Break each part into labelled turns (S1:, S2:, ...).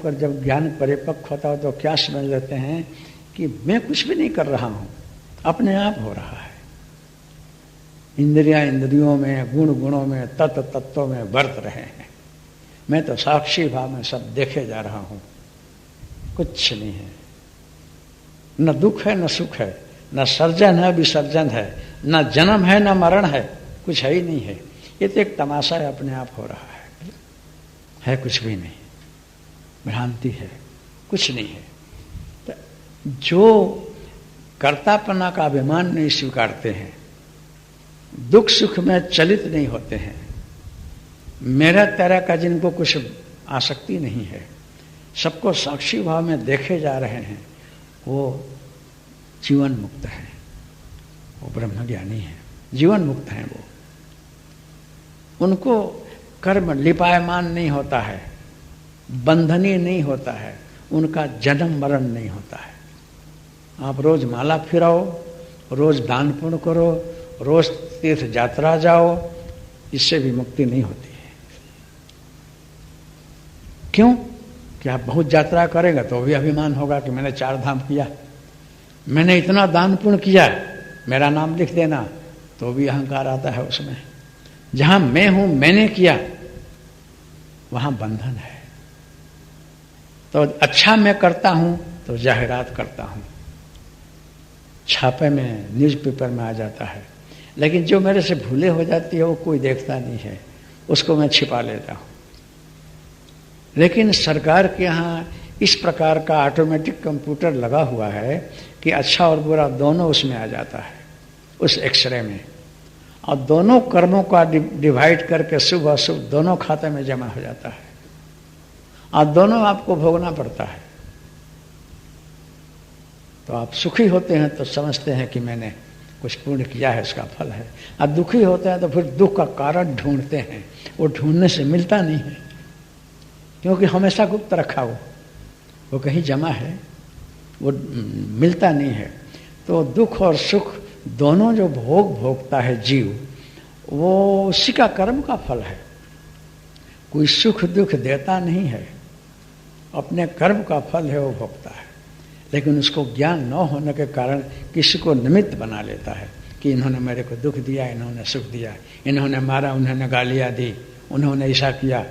S1: होकर जब ज्ञान परिपक्व होता हो तो क्या समझ लेते हैं कि मैं कुछ भी नहीं कर रहा हूं, अपने आप हो रहा है। इंद्रियां इंद्रियों में, गुण गुणों में, तत्व तत्वों में वर्त रहे हैं। मैं तो साक्षी भाव में सब देखे जा रहा हूं, कुछ नहीं है। न दुख है न सुख है, न सर्जन है विसर्जन है, न जन्म है न मरण है, कुछ है ही नहीं है। ये तो एक तमाशा है, अपने आप हो रहा है कुछ भी नहीं, भ्रांति है, कुछ नहीं है। तो जो कर्तापना का अभिमान नहीं स्वीकारते हैं, दुख सुख में चलित नहीं होते हैं, मेरा तेरा का जिनको कुछ आसक्ति नहीं है, सबको साक्षी भाव में देखे जा रहे हैं, वो जीवन मुक्त है, वो ब्रह्मज्ञानी है, जीवन मुक्त है। वो उनको कर्म लिपायमान नहीं होता है, बंधनीय नहीं होता है, उनका जन्म मरण नहीं होता है। आप रोज माला फिराओ, रोज दान पुण्य करो, रोज तीर्थ यात्रा जाओ, इससे भी मुक्ति नहीं होती है। क्यों? कि आप बहुत यात्रा करेंगे तो भी अभिमान होगा कि मैंने 4 धाम किया, मैंने इतना दान पुण्य किया, मेरा नाम लिख देना, तो भी अहंकार आता है उसमें। जहां मैं हूं, मैंने किया, वहां बंधन है। तो अच्छा मैं करता हूं तो जाहिरात करता हूं, छापे में, न्यूज़पेपर में आ जाता है, लेकिन जो मेरे से भूले हो जाती है वो कोई देखता नहीं है, उसको मैं छिपा लेता हूं। लेकिन सरकार के यहाँ इस प्रकार का ऑटोमेटिक कंप्यूटर लगा हुआ है कि अच्छा और बुरा दोनों उसमें आ जाता है, उस एक्सरे में, और दोनों कर्मों का डिवाइड करके शुभ अशुभ दोनों खाते में जमा हो जाता है, और दोनों आपको भोगना पड़ता है। तो आप सुखी होते हैं तो समझते हैं कि मैंने कुछ पुण्य किया है, इसका फल है। अब दुखी होते हैं तो फिर दुख का कारण ढूंढते हैं, वो ढूंढने से मिलता नहीं है, क्योंकि हमेशा गुप्त रखा वो कहीं जमा है, वो मिलता नहीं है। तो दुख और सुख दोनों जो भोगता है जीव, वो उसी का कर्म का फल है। कोई सुख दुख देता नहीं है, अपने कर्म का फल है वो भोगता है। लेकिन उसको ज्ञान न होने के कारण किसी को निमित्त बना लेता है कि इन्होंने मेरे को दुख दिया, इन्होंने सुख दिया, इन्होंने मारा, उन्होंने गालियाँ दी, उन्होंने ऐसा किया।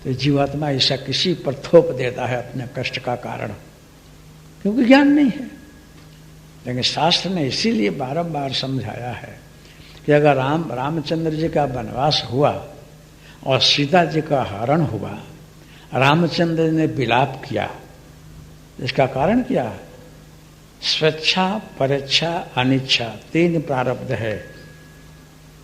S1: तो जीवात्मा ऐसा किसी पर थोप देता है अपने कष्ट का कारण, क्योंकि ज्ञान नहीं है। लेकिन शास्त्र ने इसीलिए बारंबार समझाया है कि अगर रामचंद्र जी का वनवास हुआ और सीता जी का हरण हुआ, रामचंद्र ने विलाप किया, इसका कारण क्या? स्वेच्छा, परेच्छा, अनिच्छा, 3 प्रारब्ध है।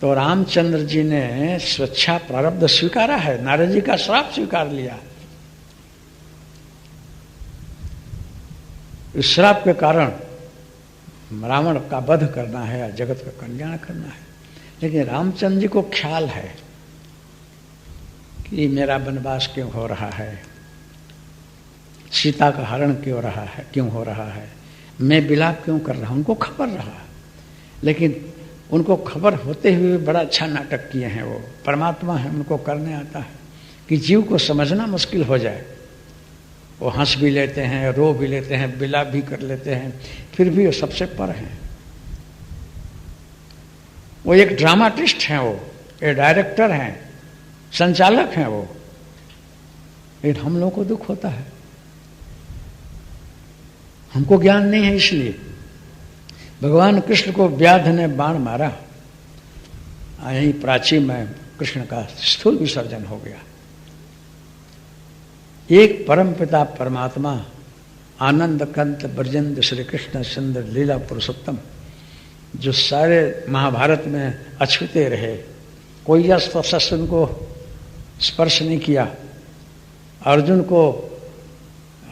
S1: तो रामचंद्र जी ने स्वेच्छा प्रारब्ध स्वीकारा है, नारद जी का श्राप स्वीकार लिया। इस श्राप के कारण रावण का वध करना है या जगत का कल्याण करना है। लेकिन रामचंद्र जी को ख्याल है कि मेरा वनवास क्यों हो रहा है, सीता का हरण क्यों हो रहा है, मैं विलाप क्यों कर रहा हूं, उनको खबर रहा। लेकिन उनको खबर होते हुए बड़ा अच्छा नाटक किए हैं। वो परमात्मा है, उनको करने आता है कि जीव को समझना मुश्किल हो जाए। वो हंस भी लेते हैं, रो भी लेते हैं, विलाप भी कर लेते हैं, फिर भी वो सबसे पर हैं। वो एक ड्रामाटिस्ट हैं, वो एक डायरेक्टर हैं, संचालक हैं वो। लेकिन हम लोगों को दुख होता है, हमको ज्ञान नहीं है। इसलिए भगवान कृष्ण को व्याध ने बाण मारा, यही प्राची में कृष्ण का स्थूल विसर्जन हो गया। एक परमपिता परमात्मा आनंद कंत ब्रजेंद्र श्री कृष्ण चंद्र लीला पुरुषोत्तम, जो सारे महाभारत में अछूते रहे, कोई अस्त्र शस्त्र उनको स्पर्श नहीं किया, अर्जुन को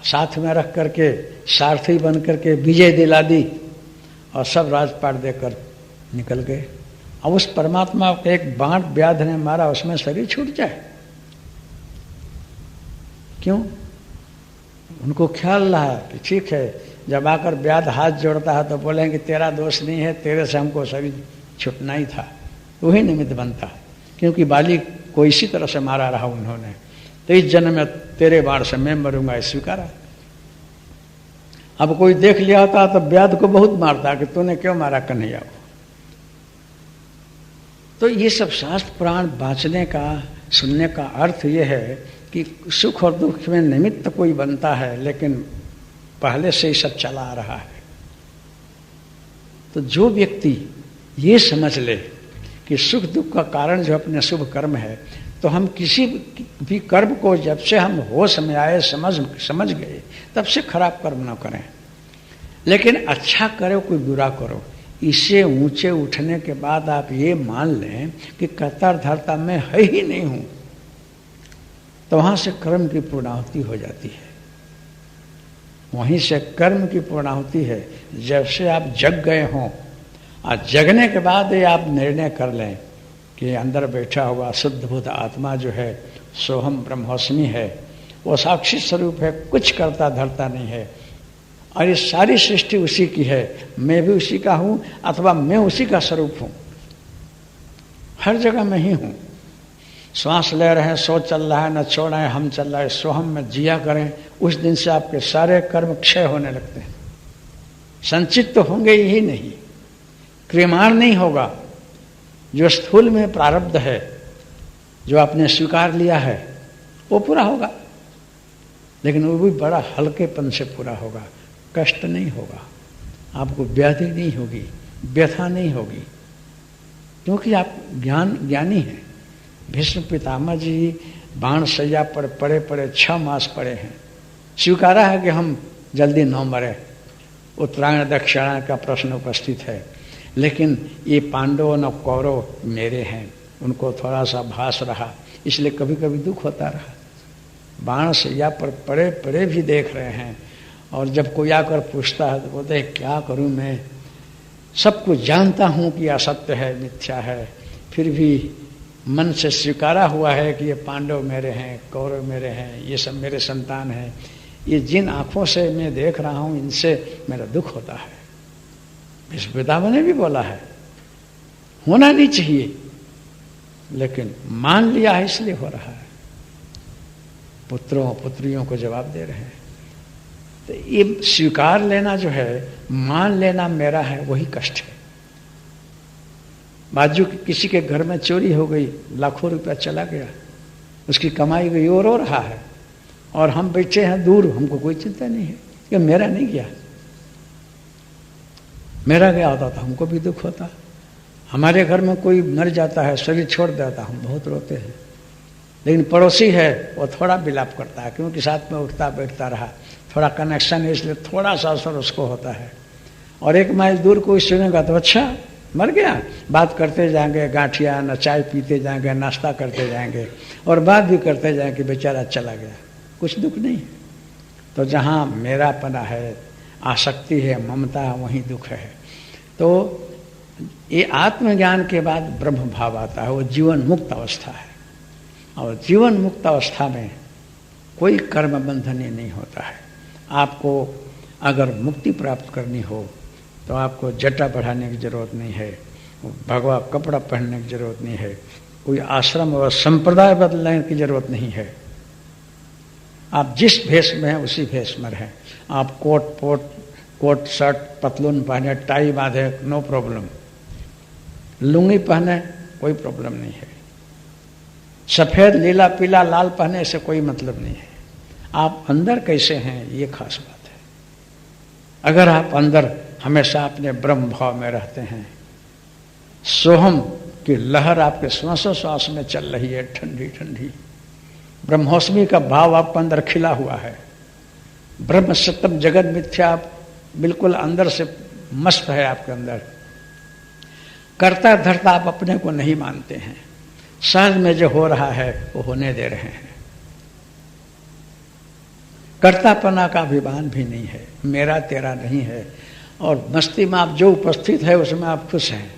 S1: साथ में रख करके सारथी बन करके विजय दिला दी और सब राजपाट देकर निकल गए। अब उस परमात्मा को एक बाण व्याध ने मारा, उसमें शरीर छूट जाए क्यों? उनको ख्याल रहा कि ठीक है, जब आकर व्याध हाथ जोड़ता है तो बोलेंगे तेरा दोष नहीं है, तेरे से हमको शरीर छूटना ही था, वही निमित्त बनता। क्योंकि बाली को इसी तरह से मारा रहा उन्होंने, तो इस जन्म में तेरे बाण से मैं मरूंगा, ये स्वीकारा। अब कोई देख लिया होता तो व्याध को बहुत मारता कि तूने क्यों मारा कन्हैया को। तो ये सब शास्त्र पुराण बाँचने का, सुनने का अर्थ ये है कि सुख और दुख में निमित्त कोई बनता है, लेकिन पहले से ही सब चला आ रहा है। तो जो व्यक्ति ये समझ ले कि सुख दुख का कारण जो अपने शुभ कर्म है, तो हम किसी भी कर्म को जब से हम होश में आए, समझ गए, तब से खराब कर्म ना करें, लेकिन अच्छा करो कोई बुरा करो। इससे ऊंचे उठने के बाद आप ये मान लें कि कर्ता धर्ता मैं है ही नहीं हूं, तो वहां से कर्म की पूर्णाहुति हो जाती है। वहीं से कर्म की पूर्णाहुति है जब से आप जग गए हों, और जगने के बाद ये आप निर्णय कर लें कि अंदर बैठा हुआ शुद्ध बुद्ध आत्मा जो है सोहम ब्रह्मोस्मि है, वो साक्षी स्वरूप है, कुछ करता धरता नहीं है, और ये सारी सृष्टि उसी की है, मैं भी उसी का हूं, अथवा मैं उसी का स्वरूप हूं, हर जगह मैं ही हूं। श्वास ले रहे हैं, सो चल रहा है, न छोड़ रहे हैं, हम चल रहे हैं, सोहम में जिया करें। उस दिन से आपके सारे कर्म क्षय होने लगते हैं, संचित तो होंगे ही नहीं, क्रियमाण नहीं होगा। जो स्थूल में प्रारब्ध है, जो आपने स्वीकार लिया है, वो पूरा होगा, लेकिन वो भी बड़ा हल्केपन से पूरा होगा, कष्ट नहीं होगा, आपको व्याधि नहीं होगी, व्यथा नहीं होगी, क्योंकि आप ज्ञानी हैं। भीष्म पितामह जी बाण सैया पर पड़े 6 मास पड़े हैं, स्वीकारा है कि हम जल्दी न मरे, उत्तरायण दक्षिणायन का प्रश्न उपस्थित है, लेकिन ये पांडव न कौरव मेरे हैं, उनको थोड़ा सा भास रहा, इसलिए कभी कभी दुख होता रहा। बाण सैया पर पड़े भी देख रहे हैं, और जब कोई आकर पूछता है तो बोलते हैं क्या करूं, मैं सब कुछ जानता हूं कि असत्य है, मिथ्या है, फिर भी मन से स्वीकारा हुआ है कि ये पांडव मेरे हैं, कौरव मेरे हैं, ये सब मेरे संतान हैं, ये जिन आंखों से मैं देख रहा हूं इनसे मेरा दुख होता है। भीष्म पितामह ने भी बोला है, होना नहीं चाहिए, लेकिन मान लिया है इसलिए हो रहा है। पुत्रों पुत्रियों को जवाब दे रहे हैं। तो ये स्वीकार लेना जो है, मान लेना मेरा है, वही कष्ट है। बाजू किसी के घर में चोरी हो गई, लाखों रुपया चला गया, उसकी कमाई गई और रो रहा है, और हम बैठे हैं दूर, हमको कोई चिंता नहीं है कि मेरा नहीं गया, मेरा गया होता तो हमको भी दुख होता। हमारे घर में कोई मर जाता है, शरीर छोड़ देता, हम बहुत रोते हैं, लेकिन पड़ोसी है वो थोड़ा विलाप करता है, क्योंकि साथ में उठता बैठता रहा, थोड़ा कनेक्शन है, इसलिए थोड़ा सा असर उसको होता है। और 1 माइल दूर कोई सुनेगा तो अच्छा मर गया, बात करते जाएंगे, गांठिया न चाय पीते जाएंगे, नाश्ता करते जाएंगे, और बात भी करते जाएंगे, बेचारा चला गया, कुछ दुख नहीं है। तो जहाँ मेरापना है, आसक्ति है, ममता है, वहीं दुख है। तो ये आत्मज्ञान के बाद ब्रह्म भाव आता है, वो जीवन मुक्त अवस्था है, और जीवन मुक्त अवस्था में कोई कर्म बंधन ही नहीं होता है। आपको अगर मुक्ति प्राप्त करनी हो तो आपको जटा बढ़ाने की जरूरत नहीं है, भगवा कपड़ा पहनने की जरूरत नहीं है, कोई आश्रम और संप्रदाय बदलने की जरूरत नहीं है। आप जिस भेष में हैं उसी भेष में रहें। आप कोट शर्ट पतलून पहने, टाई बांधे, नो प्रॉब्लम, लुंगी पहने, कोई प्रॉब्लम नहीं है, सफेद नीला पीला लाल पहने से कोई मतलब नहीं है। आप अंदर कैसे हैं ये खास बात है। अगर आप अंदर हमेशा अपने ब्रह्म भाव में रहते हैं, सोहम की लहर आपके श्वासोश्वास में चल रही है, ठंडी ठंडी, ब्रह्मोस्मि का भाव आपके अंदर खिला हुआ है, ब्रह्म सत्यम जगत मिथ्या बिल्कुल अंदर से मस्त है आपके अंदर, कर्ता धर्ता आप अपने को नहीं मानते हैं, सहज में जो हो रहा है वो होने दे रहे हैं, कर्तापना का अभिमान भी नहीं है, मेरा तेरा नहीं है, और मस्ती में आप जो उपस्थित है उसमें आप खुश हैं।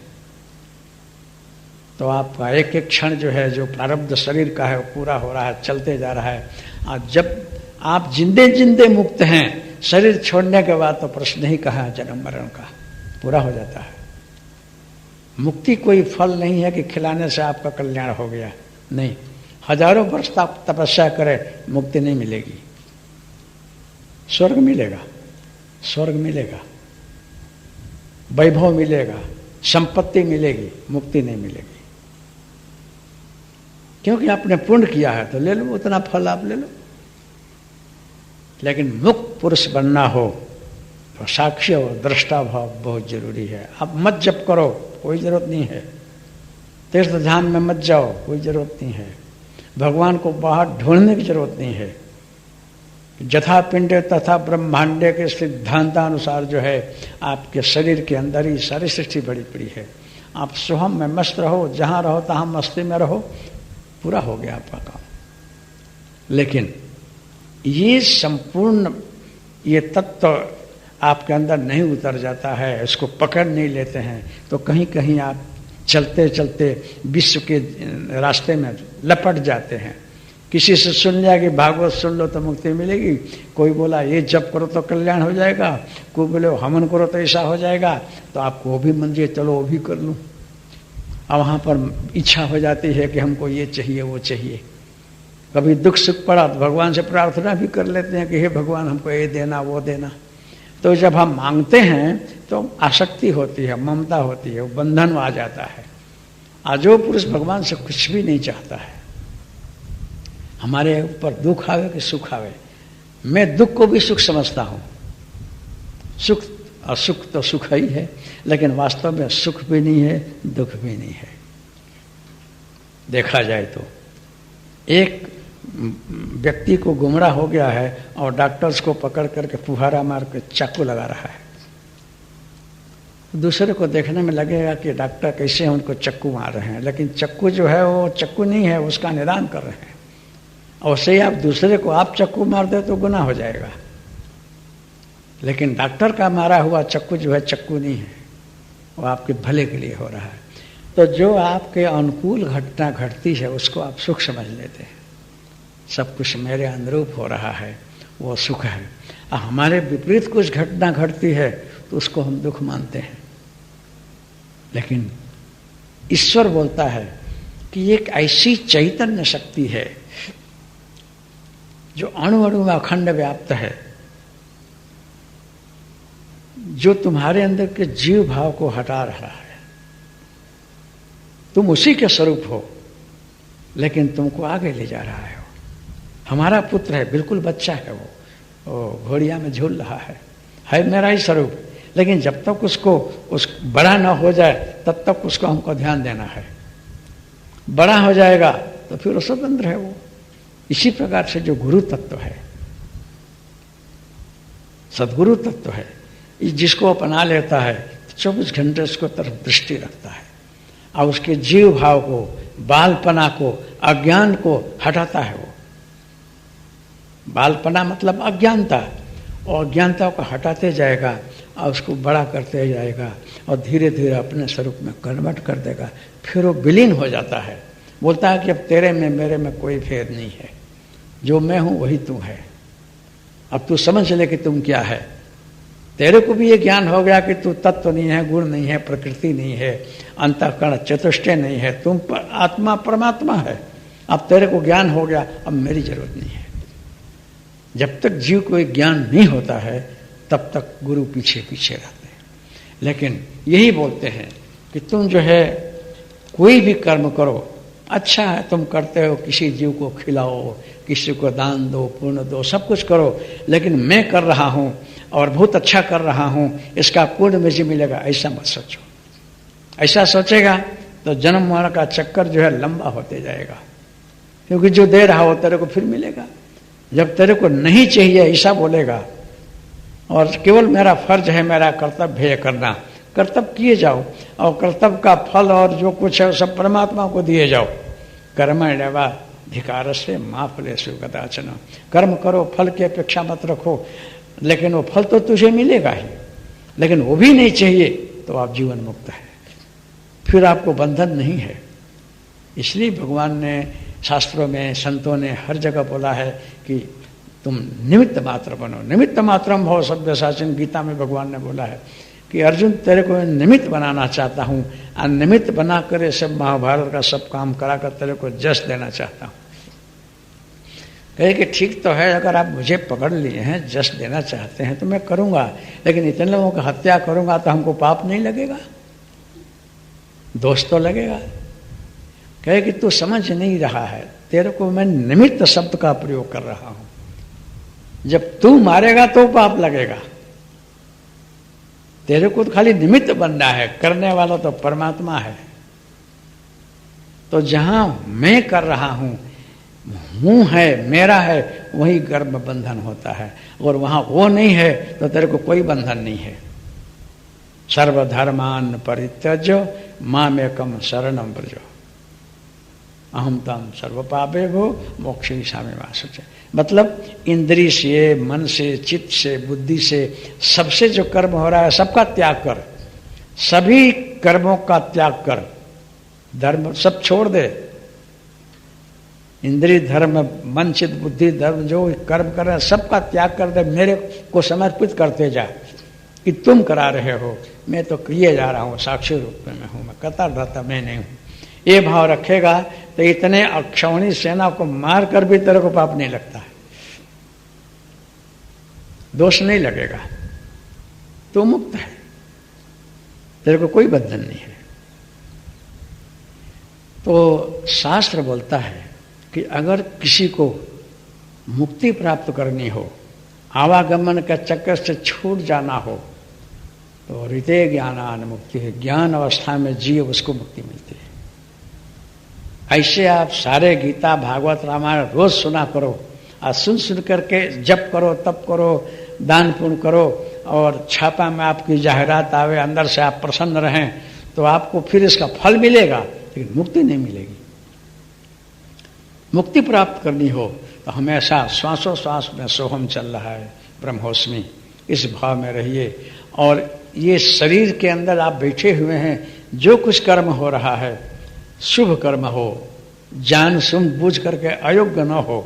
S1: तो आपका एक एक क्षण जो है, जो प्रारब्ध शरीर का है वो पूरा हो रहा है, चलते जा रहा है। और जब आप जिंदे जिंदे मुक्त हैं, शरीर छोड़ने के बाद तो प्रश्न ही कहा जन्म मरण का, पूरा हो जाता है। मुक्ति कोई फल नहीं है कि खिलाने से आपका कल्याण हो गया, नहीं। हजारों वर्ष तपस्या करे, मुक्ति नहीं मिलेगी। स्वर्ग मिलेगा, स्वर्ग मिलेगा, वैभव मिलेगा, संपत्ति मिलेगी, मुक्ति नहीं मिलेगी। क्योंकि आपने पुण्य किया है तो ले लो, उतना फल आप ले लो। लेकिन मुक्त पुरुष बनना हो तो साक्ष्य और दृष्टा भाव बहुत जरूरी है। आप मत जप करो, कोई जरूरत नहीं है। तीर्थ धाम में मत जाओ, कोई जरूरत नहीं है। भगवान को बाहर ढूंढने की जरूरत नहीं है। जथा पिंडे तथा ब्रह्मांडे के सिद्धांतानुसार जो है आपके शरीर के अंदर ही सारी सृष्टि बड़ी पड़ी है। आप सोहम में मस्त रहो, जहाँ रहो तहाँ मस्ती में रहो, पूरा हो गया आपका काम। लेकिन ये संपूर्ण ये तत्व आपके अंदर नहीं उतर जाता है, इसको पकड़ नहीं लेते हैं, तो कहीं कहीं आप चलते चलते विश्व के रास्ते में लपट जाते हैं। किसी से सुन लिया कि भागवत सुन लो तो मुक्ति मिलेगी, कोई बोला ये जप करो तो कल्याण हो जाएगा, कोई बोले हवन करो तो ऐसा हो जाएगा, तो आपको वो भी मन दिए चलो वो भी कर लूँ। अब वहाँ पर इच्छा हो जाती है कि हमको ये चाहिए वो चाहिए। कभी दुख सुख पड़ा तो भगवान से प्रार्थना भी कर लेते हैं कि हे भगवान हमको ये देना वो देना। तो जब हम मांगते हैं तो आसक्ति होती है, ममता होती है, वो बंधन आ जाता है। आज जो पुरुष भगवान से कुछ भी नहीं चाहता है, हमारे ऊपर दुख आवे कि सुख आवे, मैं दुख को भी सुख समझता हूँ। सुख और सुख तो सुख ही है, लेकिन वास्तव में सुख भी नहीं है, दुख भी नहीं है। देखा जाए तो एक व्यक्ति को गुमराह हो गया है और डॉक्टर्स को पकड़ करके फुहारा मार के चाकू लगा रहा है। दूसरे को देखने में लगेगा कि डॉक्टर कैसे उनको चक्कू मार रहे हैं, लेकिन चक्कू जो है वो चक्कू नहीं है, उसका निदान कर रहे हैं। और से ही आप दूसरे को आप चक्कू मार दे तो गुनाह हो जाएगा। लेकिन डॉक्टर का मारा हुआ चक्कू जो है चक्कू नहीं है, वो आपके भले के लिए हो रहा है। तो जो आपके अनुकूल घटना घटती है उसको आप सुख समझ लेते हैं। सब कुछ मेरे अनुरूप हो रहा है, वो सुख है। हमारे विपरीत कुछ घटना घटती है तो उसको हम दुख मानते हैं। लेकिन ईश्वर बोलता है कि एक ऐसी चैतन्य शक्ति है जो अणु अणु में अखंड व्याप्त है, जो तुम्हारे अंदर के जीव भाव को हटा रहा है। तुम उसी के स्वरूप हो, लेकिन तुमको आगे ले जा रहा है। हमारा पुत्र है, बिल्कुल बच्चा है, वो घोड़िया में झूल रहा है मेरा ही स्वरूप। लेकिन जब तक उसको बड़ा ना हो जाए तब तक उसको हमको ध्यान देना है। बड़ा हो जाएगा तो फिर वो स्वतंत्र है। वो इसी प्रकार से जो गुरु तत्व है, सदगुरु तत्व है, जिसको अपना लेता है 24 घंटे उसको तरफ दृष्टि रखता है और उसके जीव भाव को, बालपना को, अज्ञान को हटाता है। वो बालपना मतलब अज्ञानता, और अज्ञानता को हटाते जाएगा और उसको बड़ा करते जाएगा और धीरे धीरे अपने स्वरूप में कन्वर्ट कर देगा। फिर वो विलीन हो जाता है, बोलता है कि अब तेरे में मेरे में कोई भेद नहीं है, जो मैं हूं वही तू है। अब तू समझ ले कि तुम क्या है। तेरे को भी ये ज्ञान हो गया कि तू तत्व नहीं है, गुण नहीं है, प्रकृति नहीं है, अंतःकरण चतुष्टय नहीं है, तुम आत्मा परमात्मा है। अब तेरे को ज्ञान हो गया, अब मेरी जरूरत नहीं है। जब तक जीव को एक ज्ञान नहीं होता है तब तक गुरु पीछे पीछे रहते हैं। लेकिन यही बोलते हैं कि तुम जो है कोई भी कर्म करो, अच्छा है तुम करते हो, किसी जीव को खिलाओ, किसी को दान दो, पुण्य दो, सब कुछ करो, लेकिन मैं कर रहा हूं और बहुत अच्छा कर रहा हूं, इसका पुण्य मुझे मिलेगा, ऐसा मत सोचो। ऐसा सोचेगा तो जन्म मरण का चक्कर जो है लंबा होते जाएगा, क्योंकि जो दे रहा हो तेरे को फिर मिलेगा। जब तेरे को नहीं चाहिए ऐसा बोलेगा और केवल मेरा फर्ज है, मेरा कर्तव्य है करना, कर्तव्य किए जाओ और कर्तव्य का फल और जो कुछ है सब परमात्मा को दिए जाओ। कर्मण्येवाधिकारस्ते मा फलेषु कदाचन। कर्म करो, फल की अपेक्षा मत रखो, लेकिन वो फल तो तुझे मिलेगा ही। लेकिन वो भी नहीं चाहिए तो आप जीवन मुक्त है, फिर आपको बंधन नहीं है। इसलिए भगवान ने शास्त्रों में, संतों ने हर जगह बोला है कि तुम निमित्त मात्र बनो। निमित्त मात्रम भव सव्यसाचिन, गीता में भगवान ने बोला है कि अर्जुन तेरे को निमित्त बनाना चाहता हूँ और निमित्त बना कर सब महाभारत का सब काम करा कर तेरे को जश देना चाहता हूँ। कहे कि ठीक तो है, अगर आप मुझे पकड़ लिए हैं, जश देना चाहते हैं तो मैं करूंगा, लेकिन इतने लोगों की हत्या करूंगा तो हमको पाप नहीं लगेगा, दोष तो लगेगा। कहे कि तू समझ नहीं रहा है, तेरे को मैं निमित्त शब्द का प्रयोग कर रहा हूं, जब तू मारेगा तो पाप लगेगा, तेरे को तो खाली निमित्त बनना है, करने वाला तो परमात्मा है। तो जहां मैं कर रहा हूं, हूं है, मेरा है, वही गर्भ बंधन होता है, और वहां वो नहीं है तो तेरे को कोई बंधन नहीं है। सर्वधर्मान परित्यज्य मामेकम शरणम व्रज अहम तम सर्वपापेभ्यो मोक्षयिष्यामि मा शुचि। मतलब इंद्रिय से, मन से, चित्त से, बुद्धि से, सबसे जो कर्म हो रहा है सबका त्याग कर, सभी कर्मों का त्याग कर, धर्म सब छोड़ दे, इंद्रिय धर्म, मन, चित्त, बुद्धि, धर्म जो कर्म कर रहे हैं सबका त्याग कर दे, मेरे को समर्पित करते जा कि तुम करा रहे हो, मैं तो किए जा रहा हूं, साक्षी रूप में मैं हूं, मैं करता रहता मैं नहीं हूं। ये भाव रखेगा तो इतने अक्षौणी सेना को मार कर भी तेरे को पाप नहीं लगता है, दोष नहीं लगेगा, तो मुक्त है, तेरे को कोई बंधन नहीं है। तो शास्त्र बोलता है कि अगर किसी को मुक्ति प्राप्त करनी हो, आवागमन का चक्कर से छूट जाना हो, तो हृदय ज्ञानान मुक्ति है, ज्ञान अवस्था में जिए उसको मुक्ति मिलती है। ऐसे आप सारे गीता, भागवत, रामायण रोज सुना करो, और सुन करके जप करो, तप करो, दान पुण्य करो, और छापा में आपकी जाहिरात आवे, अंदर से आप प्रसन्न रहें, तो आपको फिर इसका फल मिलेगा, लेकिन मुक्ति नहीं मिलेगी। मुक्ति प्राप्त करनी हो तो हमेशा श्वासोश्वास में सोहम चल रहा है, ब्रह्मोस्मि, इस भाव में रहिए। और ये शरीर के अंदर आप बैठे हुए हैं, जो कुछ कर्म हो रहा है, शुभ कर्म हो, जान सुन बूझ करके अयोग्य न हो,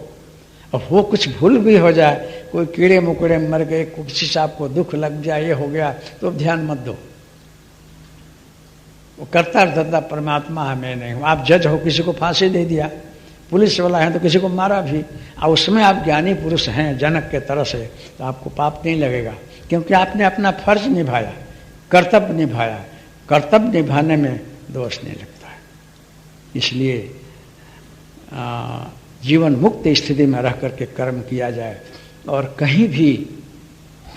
S1: और वो कुछ भूल भी हो जाए, कोई कीड़े मकोड़े मर गए, किसी से आपको दुख लग जाए, ये हो गया, तो ध्यान मत दो, वो करता धरता परमात्मा है, मैं नहीं हूं। आप जज हो, किसी को फांसी दे दिया, पुलिस वाला है तो किसी को मारा भी, और उसमें आप ज्ञानी पुरुष हैं जनक के तरह से, तो आपको पाप नहीं लगेगा, क्योंकि आपने अपना फर्ज निभाया, कर्तव्य निभाया, कर्तव्य निभाने में दोष नहीं लगता है। इसलिए जीवन मुक्त स्थिति में रह करके कर्म किया जाए, और कहीं भी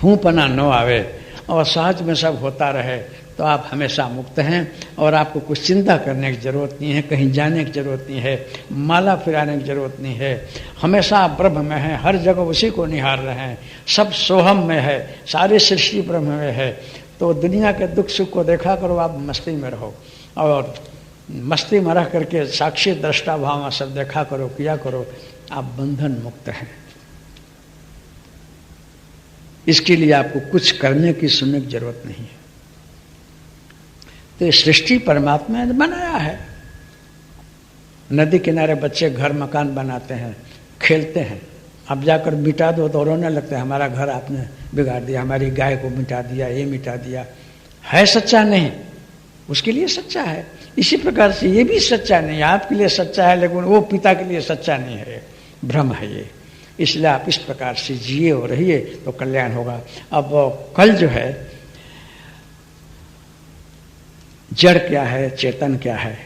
S1: हूँपना न आवे, और सहज में सब होता रहे, तो आप हमेशा मुक्त हैं, और आपको कुछ चिंता करने की जरूरत नहीं है, कहीं जाने की जरूरत नहीं है, माला फिराने की जरूरत नहीं है, हमेशा आप ब्रह्म में हैं, हर जगह उसी को निहार रहे हैं, सब सोहम में है, सारी सृष्टि ब्रह्म में है। तो दुनिया के दुख सुख को देखा करो, आप मस्ती में रहो, और मस्ती में रह करके साक्षी दृष्टा भाव में सब देखा करो, किया करो, आप बंधन मुक्त हैं। इसके लिए आपको कुछ करने की सुनने की जरूरत नहीं है। तो सृष्टि परमात्मा ने बनाया है। नदी किनारे बच्चे घर मकान बनाते हैं, खेलते हैं, अब जाकर मिटा दो तो रोने लगते हैं, हमारा घर आपने बिगाड़ दिया, हमारी गाय को मिटा दिया, ये मिटा दिया। है सच्चा? नहीं, उसके लिए सच्चा है। इसी प्रकार से ये भी सच्चा नहीं है, आपके लिए सच्चा है, लेकिन वो पिता के लिए सच्चा नहीं है, भ्रम है ये। इसलिए आप इस प्रकार से जिए और रहिए तो कल्याण होगा। अब कल जो है, जड़ क्या है, चेतन क्या है,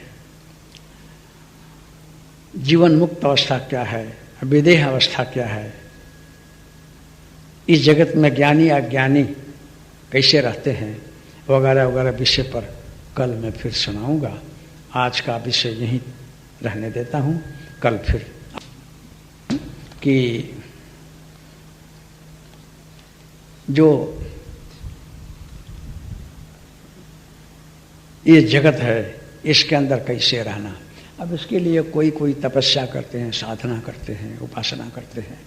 S1: जीवन मुक्त अवस्था क्या है, विदेह अवस्था क्या है, इस जगत में ज्ञानी अज्ञानी कैसे रहते हैं, वगैरह वगैरह विषय पर कल मैं फिर सुनाऊंगा। आज का विषय यहीं रहने देता हूं, कल फिर कि जो ये जगत है इसके अंदर कैसे रहना। अब इसके लिए कोई कोई तपस्या करते हैं, साधना करते हैं, उपासना करते हैं,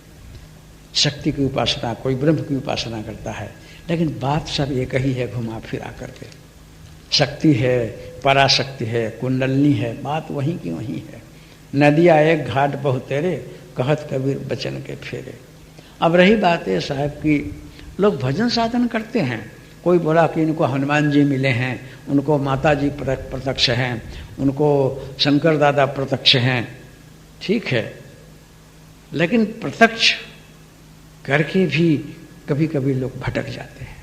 S1: शक्ति की उपासना, कोई ब्रह्म की उपासना करता है, लेकिन बात सब एक ही है घुमा फिरा करके। शक्ति है, पराशक्ति है, कुंडलनी है, बात वहीं की वहीं है। नदियाँ एक घाट बहु तेरे, कहत कबीर बचन के फेरे। अब रही बात है साहब की लोग भजन साधन करते हैं, कोई बोला कि इनको हनुमान जी मिले हैं, उनको माता जी प्रत्यक्ष हैं, उनको शंकर दादा प्रत्यक्ष हैं, ठीक है, लेकिन प्रत्यक्ष करके भी कभी कभी लोग भटक जाते हैं।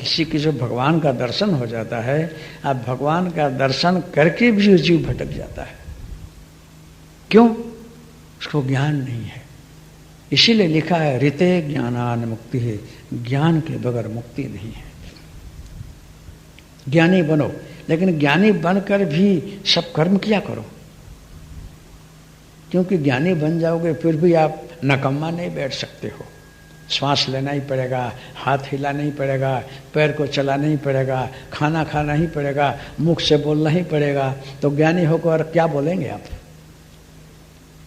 S1: किसी की जो भगवान का दर्शन हो जाता है, अब भगवान का दर्शन करके भी जीव भटक जाता है। क्यों? उसको ज्ञान नहीं है। इसीलिए लिखा है ऋते ज्ञानान मुक्ति है, ज्ञान के बगैर मुक्ति नहीं है। ज्ञानी बनो, लेकिन ज्ञानी बनकर भी सब कर्म किया करो, क्योंकि ज्ञानी बन जाओगे फिर भी आप नकम्मा नहीं बैठ सकते हो। श्वास लेना ही पड़ेगा, हाथ हिलाना ही पड़ेगा, पैर को चलाना ही पड़ेगा, खाना खाना ही पड़ेगा, मुख से बोलना ही पड़ेगा। तो ज्ञानी होकर क्या बोलेंगे आप?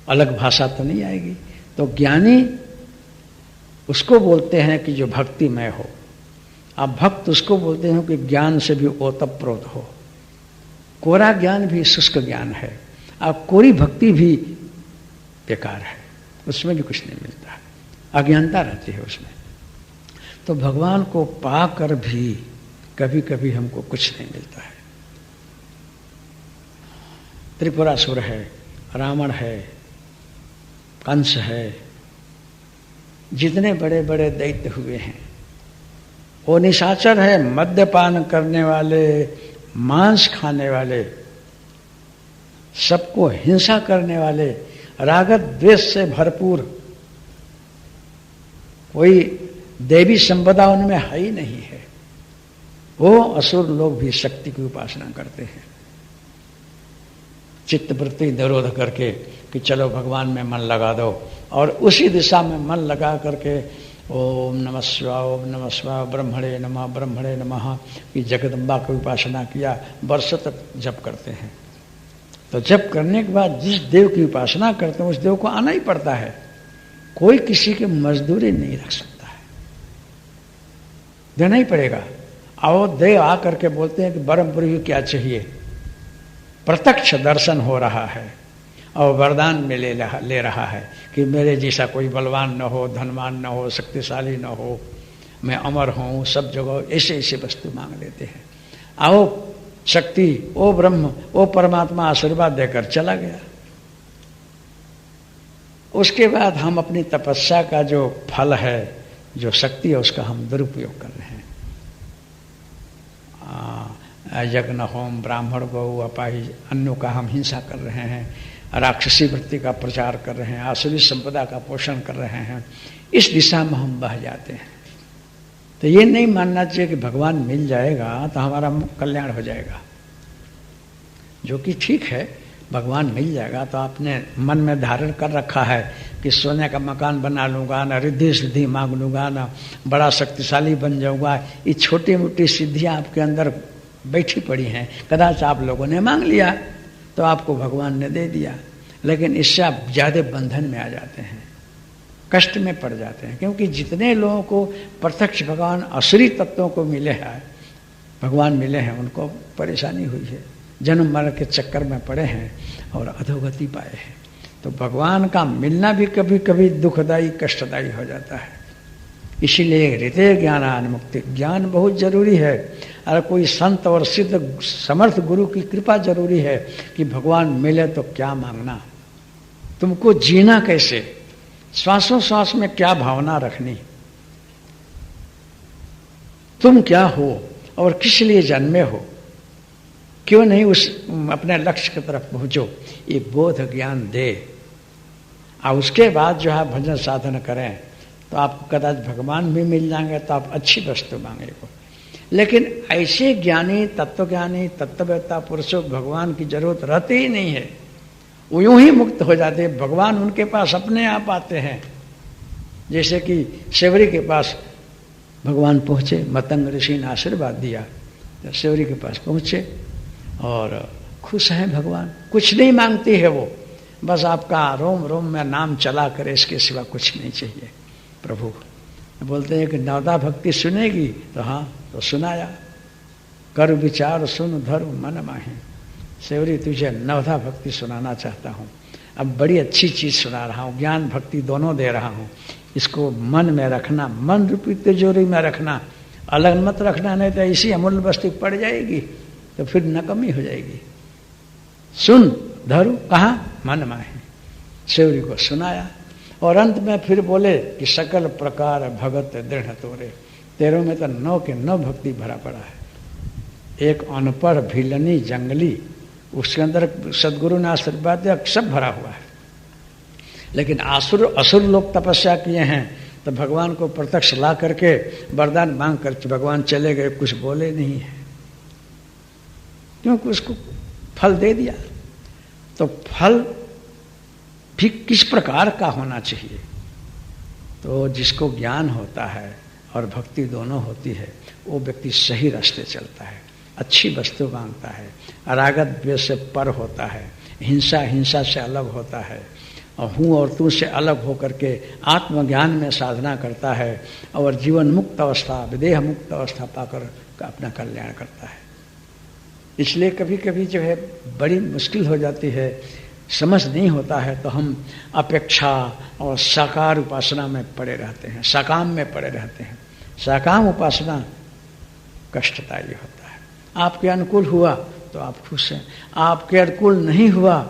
S1: अलग भाषा तो नहीं आएगी। तो ज्ञानी उसको बोलते हैं कि जो भक्तिमय हो। आप भक्त उसको बोलते हैं कि ज्ञान से भी ओतप्रोत हो। कोरा ज्ञान भी शुष्क ज्ञान है, आप कोरी भक्ति भी बेकार है, उसमें भी कुछ नहीं मिलता है, अज्ञानता रहती है उसमें। तो भगवान को पाकर भी कभी कभी हमको कुछ नहीं मिलता है। त्रिपुरासुर है, रावण है, कंस है, जितने बड़े बड़े दैत्य हुए हैं, वो निशाचर है, मद्यपान करने वाले, मांस खाने वाले, सबको हिंसा करने वाले, रागत द्वेष से भरपूर, कोई देवी संपदा उनमें है ही नहीं है। वो असुर लोग भी शक्ति की उपासना करते हैं, चित्तवृत्ति निरोध करके कि चलो भगवान में मन लगा दो, और उसी दिशा में मन लगा करके ओम नमः शिवाय, ओम नमः शिवाय, ब्रह्मणे नमः, ब्रह्मणे नमः की जगदम्बा की उपासना किया, वर्षों तक जप करते हैं। तो जप करने के बाद जिस देव की उपासना करते हैं उस देव को आना ही पड़ता है। कोई किसी की मजदूरी नहीं रख सकता है, देना ही पड़ेगा। आओ देव आ करके बोलते हैं कि ब्रह्मपुरी क्या चाहिए, प्रत्यक्ष दर्शन हो रहा है और वरदान में ले रहा है कि मेरे जैसा कोई बलवान न हो, धनवान न हो, शक्तिशाली न हो, मैं अमर हूँ, सब जगह ऐसे ऐसे वस्तु मांग लेते हैं। आओ शक्ति, ओ ब्रह्म, ओ परमात्मा आशीर्वाद देकर चला गया। उसके बाद हम अपनी तपस्या का जो फल है, जो शक्ति है, उसका हम दुरुपयोग कर रहे हैं। यज्ञ होम ब्राह्मण गौ अपाही अन्यों का हम हिंसा कर रहे हैं, राक्षसी वृत्ति का प्रचार कर रहे हैं, आसुरी संपदा का पोषण कर रहे हैं। इस दिशा में हम बह जाते हैं। तो ये नहीं मानना चाहिए कि भगवान मिल जाएगा तो हमारा कल्याण हो जाएगा, जो कि ठीक है, भगवान मिल जाएगा। तो आपने मन में धारण कर रखा है कि सोने का मकान बना लूँगा, ना रिद्धि सिद्धि मांग लूँगा, ना बड़ा शक्तिशाली बन जाऊँगा। ये छोटी मोटी सिद्धियाँ आपके अंदर बैठी पड़ी हैं, कदाच आप लोगों ने मांग लिया तो आपको भगवान ने दे दिया, लेकिन इससे आप ज़्यादा बंधन में आ जाते हैं, कष्ट में पड़ जाते हैं। क्योंकि जितने लोगों को प्रत्यक्ष भगवान असुरी तत्वों को मिले हैं, भगवान मिले हैं, उनको परेशानी हुई है, जन्म मरण के चक्कर में पड़े हैं और अधोगति पाए हैं। तो भगवान का मिलना भी कभी कभी दुखदायी कष्टदायी हो जाता है। इसीलिए हृदय ज्ञानान मुक्ति, ज्ञान बहुत जरूरी है। अगर कोई संत और सिद्ध समर्थ गुरु की कृपा जरूरी है कि भगवान मिले तो क्या मांगना, तुमको जीना कैसे, श्वासों श्वास में क्या भावना रखनी, तुम क्या हो और किस लिए जन्मे हो, क्यों नहीं उस अपने लक्ष्य की तरफ पहुंचो, ये बोध ज्ञान दे। और उसके बाद जो है भजन साधन करें तो आपको कदाच भगवान भी मिल जाएंगे, तो आप अच्छी वस्तु मांगेंगे। लेकिन ऐसे ज्ञानी, तत्वज्ञानी, तत्ववेत्ता पुरुषों भगवान की जरूरत रहती ही नहीं है, वो यूं ही मुक्त हो जाते हैं। भगवान उनके पास अपने आप आते हैं। जैसे कि सेवरी के पास भगवान पहुँचे, मतंग ऋषि ने आशीर्वाद दिया, सेवरी के पास पहुँचे और खुश हैं भगवान, कुछ नहीं मांगती है वो, बस आपका रोम रोम में नाम चला करे, इसके सिवा कुछ नहीं चाहिए। प्रभु बोलते हैं कि नवदा भक्ति सुनेगी, तो हाँ, तो सुनाया, कर विचार सुन धर्म मन माहे, सेवरी तुझे नवदा भक्ति सुनाना चाहता हूँ। अब बड़ी अच्छी चीज़ सुना रहा हूँ, ज्ञान भक्ति दोनों दे रहा हूँ, इसको मन में रखना, मन रूपी तिजोरी में रखना, अलग मत रखना, नहीं तो इसी अमूल्य वस्तु पड़ जाएगी तो फिर नकमी हो जाएगी। सुन धरु कहाँ, मन माहे। सेवरी को सुनाया और अंत में फिर बोले कि सकल प्रकार भगत दृढ़ तोरे, तेरों में तो 9 के 9 भक्ति भरा पड़ा है। एक अनपढ़ भिलनी जंगली, उसके अंदर सदगुरु ने आशीर्वाद दिया, सब भरा हुआ है। लेकिन असुर लोग तपस्या किए हैं तो भगवान को प्रत्यक्ष ला करके वरदान मांग कर भगवान चले गए, कुछ बोले नहीं है, क्योंकि उसको फल दे दिया। तो फल भी किस प्रकार का होना चाहिए? तो जिसको ज्ञान होता है और भक्ति दोनों होती है, वो व्यक्ति सही रास्ते चलता है, अच्छी वस्तु मांगता है, अरागत द्वेष से पर होता है, हिंसा से अलग होता है, और हूँ और तू से अलग होकर के आत्मज्ञान में साधना करता है और जीवन मुक्त अवस्था, विदेह मुक्त अवस्था पाकर अपना कल्याण करता है। इसलिए कभी कभी जो है बड़ी मुश्किल हो जाती है, समझ नहीं होता है, तो हम अपेक्षा और साकार उपासना में पड़े रहते हैं, साकाम में पड़े रहते हैं। साकाम उपासना कष्टदायी होता है। आपके अनुकूल हुआ तो आप खुश हैं, आपके अनुकूल नहीं हुआ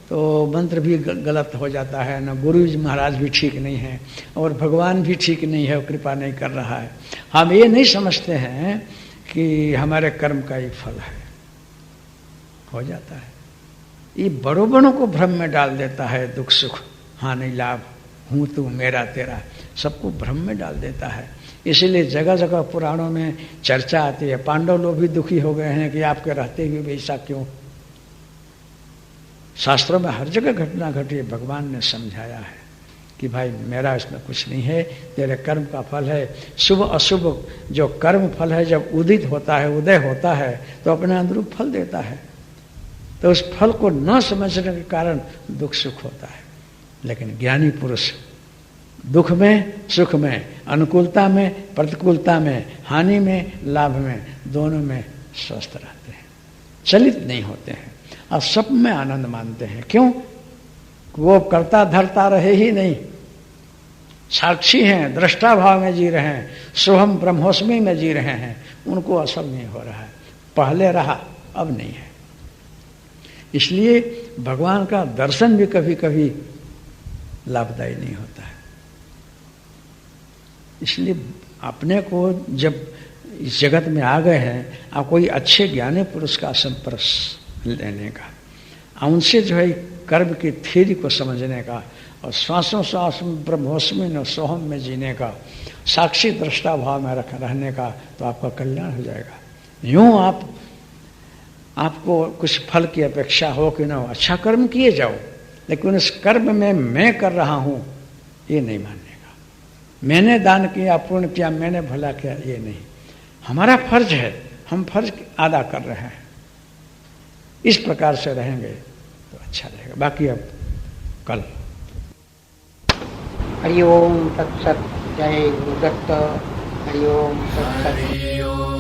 S1: तो मंत्र भी गलत हो जाता है, न गुरु जी महाराज भी ठीक नहीं है और भगवान भी ठीक नहीं है, कृपा नहीं कर रहा है। हम ये नहीं समझते हैं कि हमारे कर्म का ही फल है, हो जाता है। ये बड़ों को भ्रम में डाल देता है, दुख सुख हानि लाभ, हूँ तू मेरा तेरा, सबको भ्रम में डाल देता है। इसीलिए जगह जगह पुराणों में चर्चा आती है, पांडव लोग भी दुखी हो गए हैं कि आपके रहते हुए भी ऐसा क्यों। शास्त्रों में हर जगह घटना घटी है, भगवान ने समझाया है कि भाई मेरा इसमें कुछ नहीं है, तेरे कर्म का फल है। शुभ अशुभ जो कर्म फल है जब उदित होता है, उदय होता है, तो अपने अनुरूप फल देता है। तो उस फल को न समझने के कारण दुख सुख होता है। लेकिन ज्ञानी पुरुष दुख में सुख में, अनुकूलता में प्रतिकूलता में, हानि में लाभ में, दोनों में स्वस्थ रहते हैं, चलित नहीं होते हैं और सब में आनंद मानते हैं। क्यों? वो करता धरता रहे ही नहीं, साक्षी हैं, दृष्टा भाव में जी रहे हैं, सोहम ब्रह्मोस्मी में जी रहे हैं। उनको असर नहीं हो रहा है, पहले रहा अब नहीं है। इसलिए भगवान का दर्शन भी कभी कभी लाभदायी नहीं होता है। इसलिए अपने को जब इस जगत में आ गए हैं, आप कोई अच्छे ज्ञानी पुरुष का संपर्क लेने का, उनसे जो है कर्म की थ्योरी को समझने का और श्वासों श्वास में ब्रह्मोस्मी न सोहम में जीने का, साक्षी दृष्टा भाव में रहने का, तो आपका कल्याण हो जाएगा। यूं आपको कुछ फल की अपेक्षा हो कि ना हो, अच्छा कर्म किए जाओ, लेकिन उस कर्म में मैं कर रहा हूं ये नहीं मानने का। मैंने दान किया, पुण्य किया, मैंने भला किया, ये नहीं। हमारा फर्ज है, हम फर्ज अदा कर रहे हैं। इस प्रकार से रहेंगे तो अच्छा रहेगा। बाकी अब कल।
S2: हरि ओम तत्सत। जय गुरुदत्त। हरि ओम तत्सत।